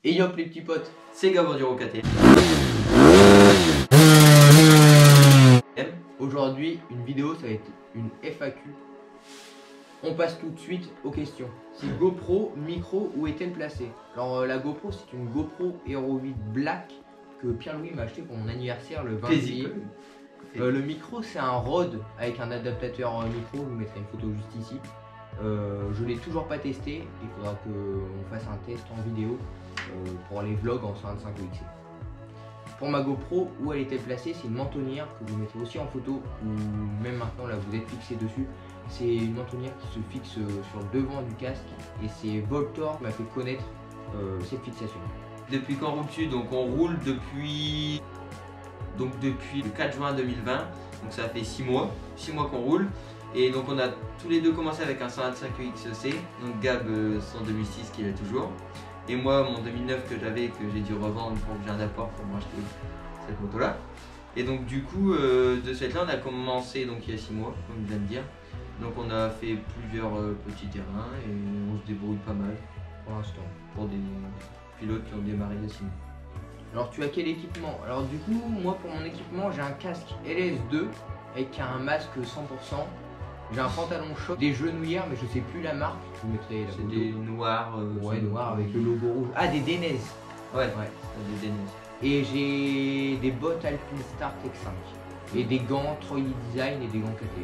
Et yop les petits potes, C'est Gabon du KTM. aujourd'hui une vidéo, ça va être une FAQ. On passe tout de suite aux questions. C'est GoPro, micro, où est-elle placée? Alors la GoPro, c'est une GoPro Hero 8 Black que Pierre-Louis m'a acheté pour mon anniversaire le 20 juillet. Le micro, c'est un Rode avec un adaptateur micro, je vous mettrai une photo juste ici. Je l'ai toujours pas testé, il faudra qu'on fasse un test en vidéo pour les vlogs en 125 OXC. Pour ma GoPro, où elle était placée, c'est une mentonnière que vous mettrez aussi en photo, ou même maintenant là vous êtes fixé dessus. C'est une mentonnière qui se fixe sur le devant du casque et c'est Voltor qui m'a fait connaître cette fixation. Depuis qu'on roule dessus, donc on roule depuis le 4 juin 2020, donc ça fait 6 mois qu'on roule. Et donc on a tous les deux commencé avec un 125 XC, donc Gab son 2006 qu'il a toujours. Et moi mon 2009 que j'avais, que j'ai dû revendre pour que j'ai un apport pour m'acheter cette moto là. Et donc du coup de cette là on a commencé donc il y a 6 mois comme je viens de dire. Donc on a fait plusieurs petits terrains et on se débrouille pas mal Pour l'instant. pour des pilotes qui ont démarré il y a 6 mois. Alors tu as quel équipement? Alors du coup moi pour mon équipement j'ai un casque LS2 avec un masque 100%. J'ai un pantalon short, des genouillères mais je sais plus la marque. Je vous mettrai la C'est photo. des noirs. Ouais, noir avec le logo rouge. Ah, des Denez. Ouais, Ouais. des Denez. Et j'ai des bottes Alpine Star Tech 5. Et des gants Troy Design et des gants KTM.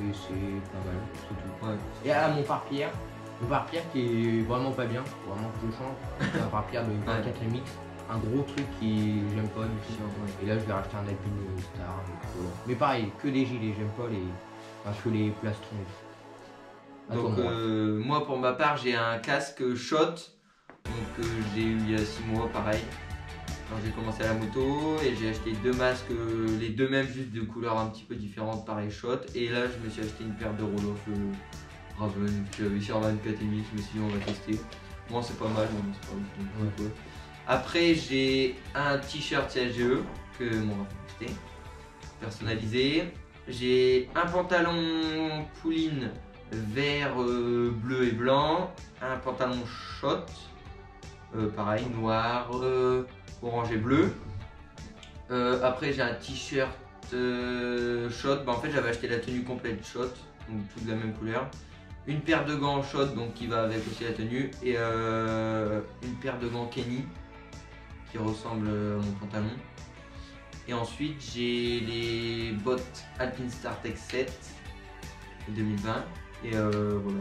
Et c'est pas mal, c'est tout. Ouais. Et à mon pare-pierre qui est vraiment pas bien, faut vraiment que je change. C'est un pare-pierre de 24 MX. Un gros truc qui j'aime pas du tout. Et là je vais racheter un Alpine Star. Mais pareil, que des gilets, j'aime pas les. Enfin, que les plastrons. Donc moi pour ma part j'ai un casque shot que j'ai eu il y a 6 mois pareil quand j'ai commencé à la moto, et j'ai acheté deux masques, les deux mêmes juste de couleurs un petit peu différentes pareil shot, et là je me suis acheté une paire de Roloff Raven que j'avais sur 24 MX, je me suis dit on va tester. Bon c'est pas mal, mais c'est pas ouf, ouais. Après j'ai un t-shirt CSGE que on va tester, personnalisé. J'ai un pantalon Pouline vert, bleu et blanc, un pantalon shot, pareil noir, orange et bleu. Après j'ai un t-shirt shot, en fait j'avais acheté la tenue complète shot, donc toute de la même couleur. Une paire de gants shot donc qui va avec aussi la tenue, et une paire de gants Kenny qui ressemble à mon pantalon. Et ensuite j'ai les bottes Alpine Star Tech 7 2020 et voilà.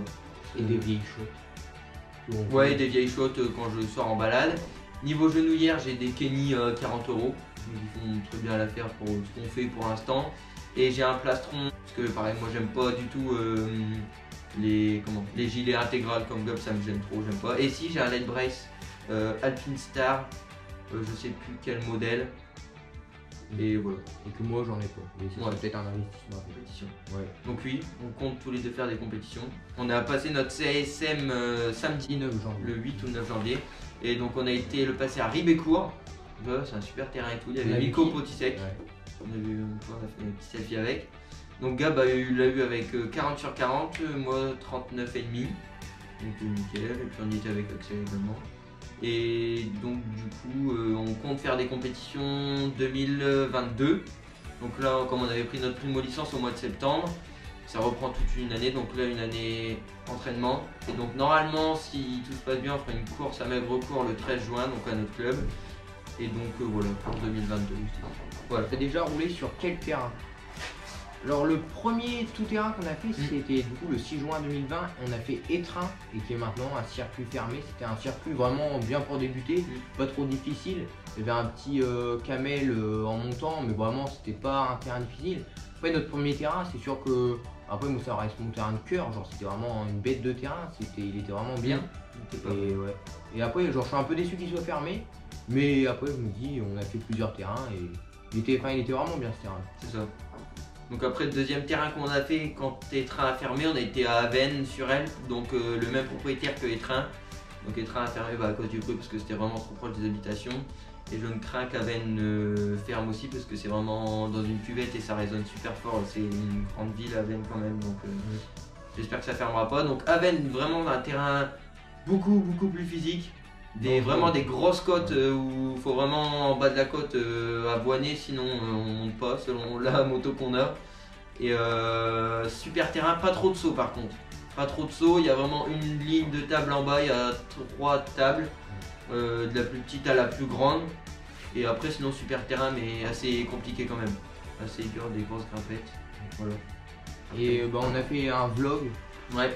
Et des vieilles shots. Ouais, des vieilles shots quand je sors en balade. Niveau genouillère, j'ai des Kenny 40 €, ils font très bien l'affaire pour ce qu'on fait pour l'instant. Et j'ai un plastron, parce que pareil moi j'aime pas du tout les gilets intégrales comme Gob, ça me gêne trop, j'aime pas. Et si j'ai un LED brace Alpine Star, je sais plus quel modèle. Et voilà. Et que moi j'en ai pas. Mais c'est peut-être un investissement. Compétition. Ouais. Donc oui, on compte tous les deux faire des compétitions. On a passé notre CSM samedi 9 janvier. le 8 ou 9 janvier. Et donc on a été le passer à Ribécourt. C'est un super terrain et tout. Il y avait Nico Potisek. Ouais. On a fait un petit selfie avec. Donc Gab il l'a eu avec 40 sur 40, moi 39,5. Donc nickel. Et puis on y était avec Axel également. Et donc du coup on compte faire des compétitions 2022. Donc là comme on avait pris notre primo licence au mois de septembre, ça reprend toute une année, donc là une année entraînement. Et donc normalement si tout se passe bien on fera une course à Maigrecourt le 13 juin donc à notre club. Et donc voilà pour 2022. Voilà. T'as déjà roulé sur quel terrain? Alors le premier tout-terrain qu'on a fait c'était du coup le 6 juin 2020, on a fait Étreint et qui est maintenant un circuit fermé. C'était un circuit vraiment bien pour débuter, pas trop difficile. Il y avait un petit camel en montant, mais vraiment c'était pas un terrain difficile. Après notre premier terrain, c'est sûr que après moi ça reste mon terrain de cœur, genre c'était vraiment une bête de terrain, il était vraiment bien. Et après genre je suis un peu déçu qu'il soit fermé, mais après je me dis on a fait plusieurs terrains et il était vraiment bien ce terrain. C'est ça. Donc après le deuxième terrain qu'on a fait quand Étreint a fermé, on a été à Avennes sur elle, donc le même propriétaire que Étreint. Donc Étreint a fermé à cause du bruit parce que c'était vraiment trop proche des habitations. Et je ne crains qu'Avennes ferme aussi parce que c'est vraiment dans une cuvette et ça résonne super fort. C'est une grande ville Avennes quand même, donc j'espère que ça fermera pas. Donc Avennes vraiment un terrain beaucoup plus physique. Vraiment des grosses côtes où il faut vraiment en bas de la côte avoiner, sinon on monte pas selon la moto qu'on a. Et super terrain, pas trop de sauts par contre. Pas trop de sauts, il y a vraiment une ligne de table en bas, il y a 3 tables, de la plus petite à la plus grande. Et après sinon super terrain mais assez compliqué quand même. Assez dur, des grosses grimpettes. Voilà. Et on a fait un vlog. Ouais.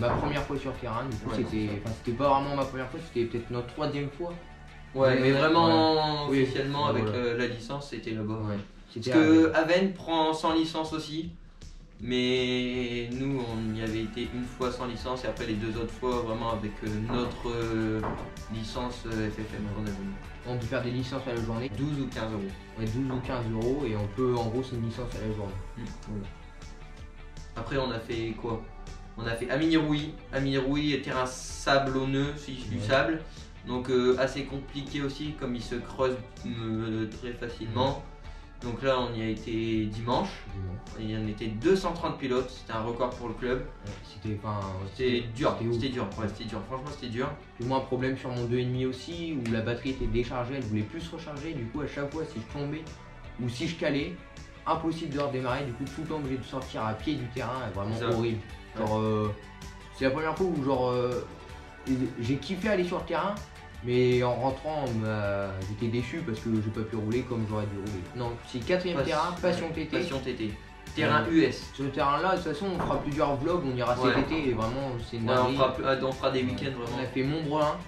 Ma première fois sur terrain, du coup c'était pas vraiment ma première fois, c'était peut-être notre 3e fois. Ouais, mais vraiment officiellement avec la licence c'était là-bas. Ouais. Parce que Aven prend sans licence aussi. Mais nous on y avait été une fois sans licence et après les 2 autres fois vraiment avec notre licence FFM qu'on avait. On peut faire des licences à la journée. 12 ou 15 euros. Ouais, 12 ou 15 euros et on peut, en gros c'est une licence à la journée. Voilà. Après on a fait quoi? On a fait Aminirouille. Aminirouille, terrain sablonneux, du sable. Donc assez compliqué aussi comme il se creuse très facilement. Donc là on y a été dimanche. Il y en était 230 pilotes, c'était un record pour le club. C'était dur, c'était dur, franchement c'était dur. J'ai eu un problème sur mon 2,5 aussi où la batterie était déchargée, elle voulait plus se recharger. Du coup à chaque fois si je tombais ou si je calais, impossible de redémarrer. Du coup tout le temps obligé de sortir à pied du terrain, vraiment horrible. Genre c'est la première fois où j'ai kiffé aller sur le terrain. Mais en rentrant, j'étais déçu parce que j'ai pas pu rouler comme j'aurais dû rouler. Non, c'est 4e terrain, Passion TT. Passion TT. Terrain US. Ce terrain-là, de toute façon, on fera plusieurs vlogs, on ira cet été et vraiment, c'est une dinguerie. On fera des week-ends vraiment. On a fait Montbrun.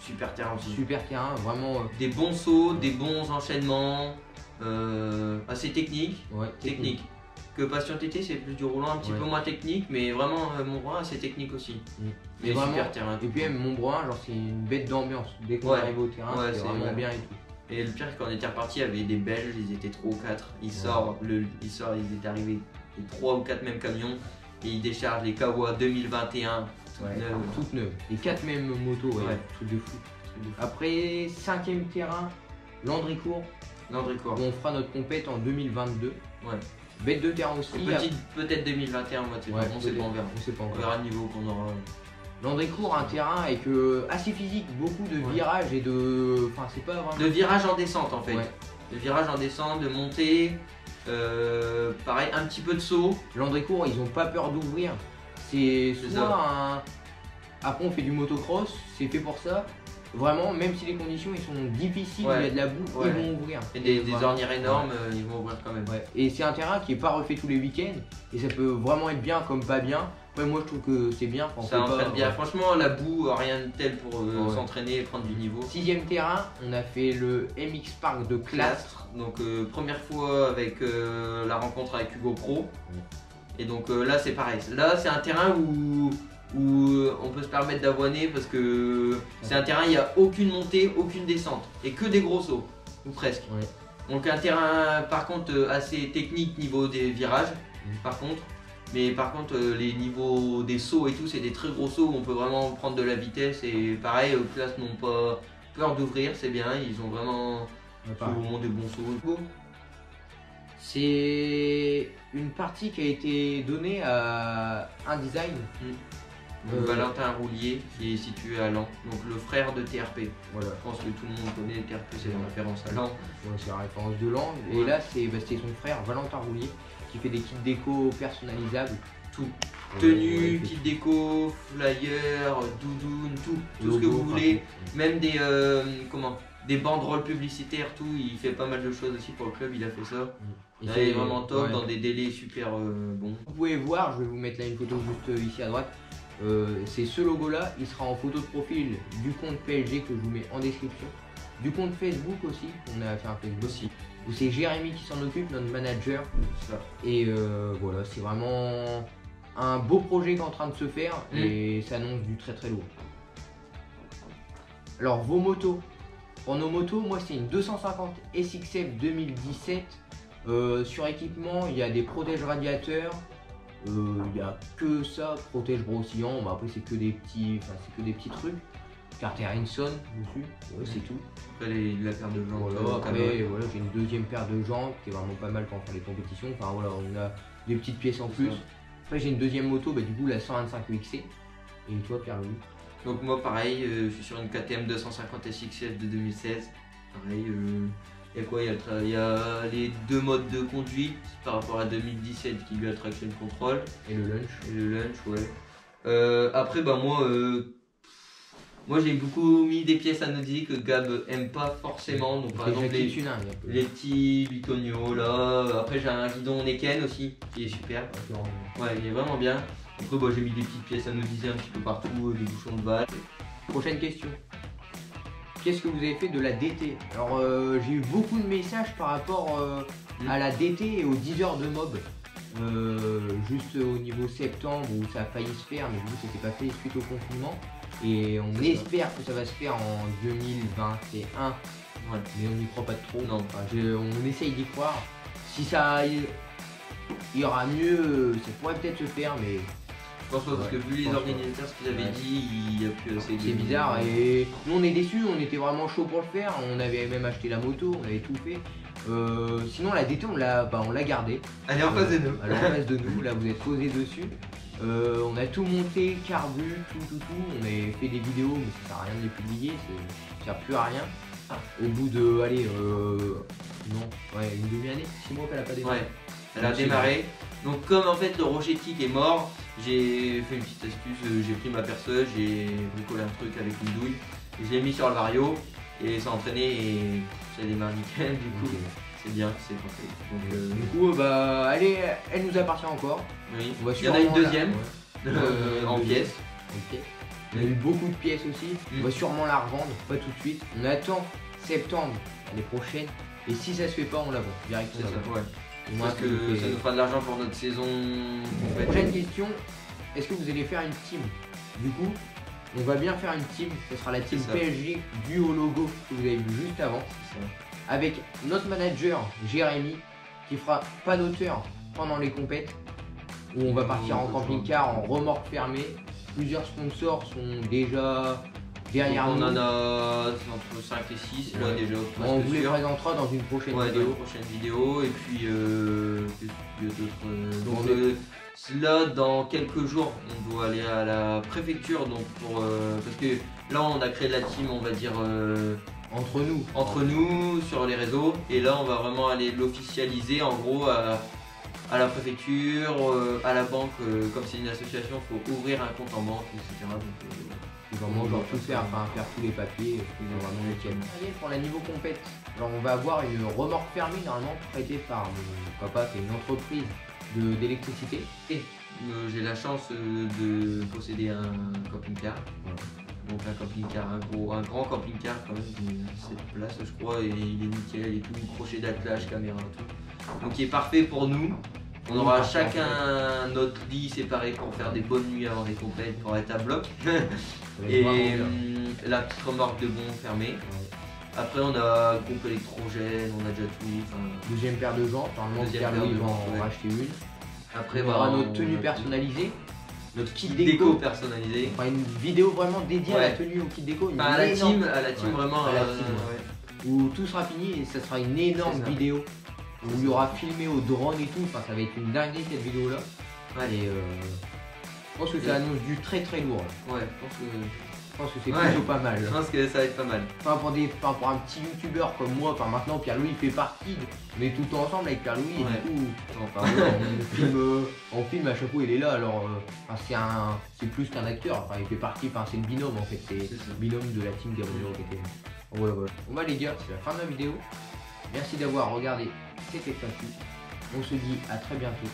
Super terrain aussi. Super terrain, vraiment. Des bons sauts, des bons enchaînements, assez technique. Ouais, technique. Que Passion TT c'est plus du roulant, un petit peu moins technique, mais vraiment Montbrun c'est technique aussi. Mais vraiment, super terrain. Et puis même Montbrun, genre c'est une bête d'ambiance. Dès qu'on arrive au terrain, c'est vraiment bien et tout. Et le pire c'est qu'on était reparti, il y avait des Belges, ils étaient 3 ou 4. Ils étaient arrivés les 3 ou 4 mêmes camions et ils déchargent les Kawa 2021 toutes neuves. Les 4 mêmes motos, truc de fou. Après 5e terrain, Landricourt. Où on fera notre compète en 2022. Bête de terrain aussi. Peut-être 2021, on sait pas, on verra le niveau qu'on aura. Landricourt, un terrain avec assez physique, beaucoup de virages et de. Enfin, c'est pas vraiment. De virages en descente en fait. De virages en descente, de montée. Pareil, un petit peu de saut. Landricourt, ils ont pas peur d'ouvrir. C'est soit un. Après, on fait du motocross, c'est fait pour ça. Vraiment, même si les conditions ils sont difficiles, il y a de la boue, ils vont ouvrir. Et des ornières énormes, ils vont ouvrir quand même. Et c'est un terrain qui est pas refait tous les week-ends. Et ça peut vraiment être bien comme pas bien. Après, moi je trouve que c'est bien. Ça entraîne bien. Franchement, la boue, rien de tel pour s'entraîner et prendre du niveau. 6e terrain, on a fait le MX Park de Clastres. Donc, première fois avec la rencontre avec Hugo Pro. Et donc là, c'est pareil. Là, c'est un terrain où on peut se permettre d'avoiner parce que c'est un terrain, il n'y a aucune montée, aucune descente et que des gros sauts, ou presque. Donc un terrain par contre assez technique niveau des virages, mais par contre les niveaux des sauts et tout, c'est des très gros sauts où on peut vraiment prendre de la vitesse et pareil, Classe n'ont pas peur d'ouvrir, c'est bien, ils ont vraiment souvent des bons sauts. C'est une partie qui a été donnée à un design. Valentin Roulier qui est situé à Laon, donc le frère de TRP. Voilà. Je pense que tout le monde connaît TRP, c'est la référence à Laon. C'est la référence de Laon. Et là, c'est son frère Valentin Roulier qui fait des kits déco personnalisables. Tout. Tenue, kit déco, flyer, doudoune, tout ce que vous voulez. Même des banderoles publicitaires, tout. Il fait pas mal de choses aussi pour le club, il a fait ça. Il est vraiment top dans des délais super bons. Vous pouvez voir, je vais vous mettre là une photo juste ici à droite. C'est ce logo là, il sera en photo de profil du compte PSG que je vous mets en description, du compte Facebook aussi, on a fait un Facebook aussi, où c'est Jérémy qui s'en occupe, notre manager. Et voilà, c'est vraiment un beau projet qui est en train de se faire et ça annonce du très très lourd. Alors vos motos, pour nos motos, moi c'est une 250 SXF 2017, sur équipement il y a des protèges radiateurs. Il n'y a que ça, protège brossillon, mais après c'est que des petits trucs. Carter Hinson dessus, c'est tout. Après la paire de jantes. Après j'ai une deuxième paire de jantes qui est vraiment pas mal quand on fait les compétitions. Enfin voilà, on a des petites pièces en plus. Après j'ai une deuxième moto, du coup la 125 UXC. Et toi Pierre-Louis? Donc moi pareil, je suis sur une KTM 250 SXF de 2016. Pareil, il y a quoi? Il y a les deux modes de conduite par rapport à 2017 qui lui a traction control. Et le lunch. Ouais. Après bah moi j'ai beaucoup mis des pièces anodines que Gab aime pas forcément. Donc par exemple les petits bitonios là. Après j'ai un guidon Neken aussi qui est super. Ouais, il est vraiment bien. Après bah, j'ai mis des petites pièces anodisées un petit peu partout, des bouchons de balle. Prochaine question. Qu'est-ce que vous avez fait de la DT? Alors j'ai eu beaucoup de messages par rapport à la DT et aux 10 heures de mob. Juste au niveau septembre où ça a failli se faire, mais du coup c'était pas fait suite au confinement. Et on espère que ça va se faire en 2021. Ouais. Mais on n'y croit pas trop. Non. Enfin, on essaye d'y croire. Si ça ira mieux, ça pourrait peut-être se faire, mais je pense pas, parce que vu les organisateurs, ce qu'ils avaient dit, il n'y a plus assez de... C'est bizarre et nous on est déçus, on était vraiment chaud pour le faire, on avait même acheté la moto, on avait tout fait. Sinon la DT on l'a gardée. Elle est en face de nous. Elle est en face de nous, là vous êtes posé dessus. On a tout monté, carbu, tout. On a fait des vidéos mais ça sert à rien de les publier, ça sert plus à rien. Au bout de, une demi-année, 6 mois qu'elle a pas démarré. Ouais, elle a démarré. Donc comme en fait le Rogetic est mort, j'ai fait une petite astuce, j'ai pris ma perceuse, j'ai bricolé un truc avec une douille, je l'ai mis sur le Vario et ça a entraîné et ça démarre nickel du coup. C'est bien, c'est parfait. Donc, du coup, elle nous appartient encore. Oui. Il y en a une deuxième en pièces. Okay. On a eu beaucoup de pièces aussi. On va sûrement la revendre, pas tout de suite. On attend septembre l'année prochaine. Et si ça se fait pas, on la vend directement. Parce que ça nous fera de l'argent pour notre saison. Prochaine question, est-ce que vous allez faire une team? Du coup, on va bien faire une team. Ce sera la team PSG due au logo que vous avez vu juste avant. Avec notre manager Jérémy qui fera panoteur pendant les compètes. Où on va partir en camping-car, en remorque fermée. Plusieurs sponsors sont déjà derrière nous. On en a entre 5 et 6 là déjà. On vous les présentera dans une prochaine vidéo. Et puis là dans quelques jours on doit aller à la préfecture donc parce que là on a créé la team on va dire entre nous sur les réseaux et là on va vraiment aller l'officialiser en gros à la préfecture, à la banque, comme c'est une association, il faut ouvrir un compte en banque, etc. Donc, vraiment tout faire tous les papiers, vraiment les tiennes. Pour la niveau compète, on va avoir une remorque fermée normalement prêtée par mon papa qui est une entreprise d'électricité. J'ai la chance de posséder un camping-car. Donc un camping-car, un grand camping-car quand même, 7 places je crois, et il est nickel et tout, crochet d'attelage, caméra, tout. Donc il est parfait pour nous. On aura chacun notre lit séparé pour faire des bonnes nuits avant les compètes, pour être à bloc. Et la petite remorque de bon fermée. Après on a groupe électrogène, on a déjà tout. Deuxième paire de jantes, normalement Pierre-Louis va en racheter une. Après on aura notre tenue personnalisée. Notre kit déco personnalisé. Enfin, une vidéo vraiment dédiée à la tenue, au kit déco. À la team vraiment. Où tout sera fini et ça sera une énorme vidéo. Où il y aura filmé au drone et tout. Enfin, ça va être une dinguerie cette vidéo là. Et je pense que ça annonce du très lourd. Ouais, je pense que c'est plutôt pas mal. Je pense que ça va être pas mal. Enfin, pour un petit youtubeur comme moi, maintenant Pierre-Louis fait partie. On est tout le temps ensemble avec Pierre-Louis et du coup on filme à chaque fois il est là. Alors c'est plus qu'un acteur, il fait partie, c'est le binôme en fait, c'est le binôme de la team Gabriel KTM. Voilà. Bon les gars, c'est la fin de la vidéo. Merci d'avoir regardé cette FAQ. On se dit à très bientôt.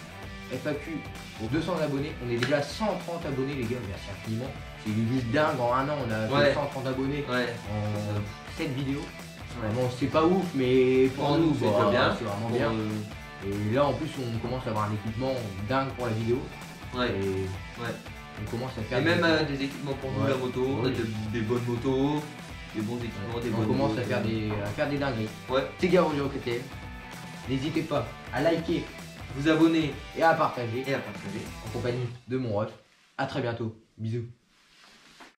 FAQ pour 200 abonnés, on est déjà à 130 abonnés les gars, merci infiniment. C'est juste dingue, en un an on a fait 130 abonnés en 7 vidéos. Vraiment c'est pas ouf mais pour nous c'est vraiment bien. Et là en plus on commence à avoir un équipement dingue pour la vidéo. On commence à faire des équipements pour nous, la moto, on a des bonnes motos, des bons équipements, on commence à faire des dingueries. C'est Gabriel KTM. N'hésitez pas à liker, vous abonner et à partager en compagnie de mon ref. A très bientôt. Bisous.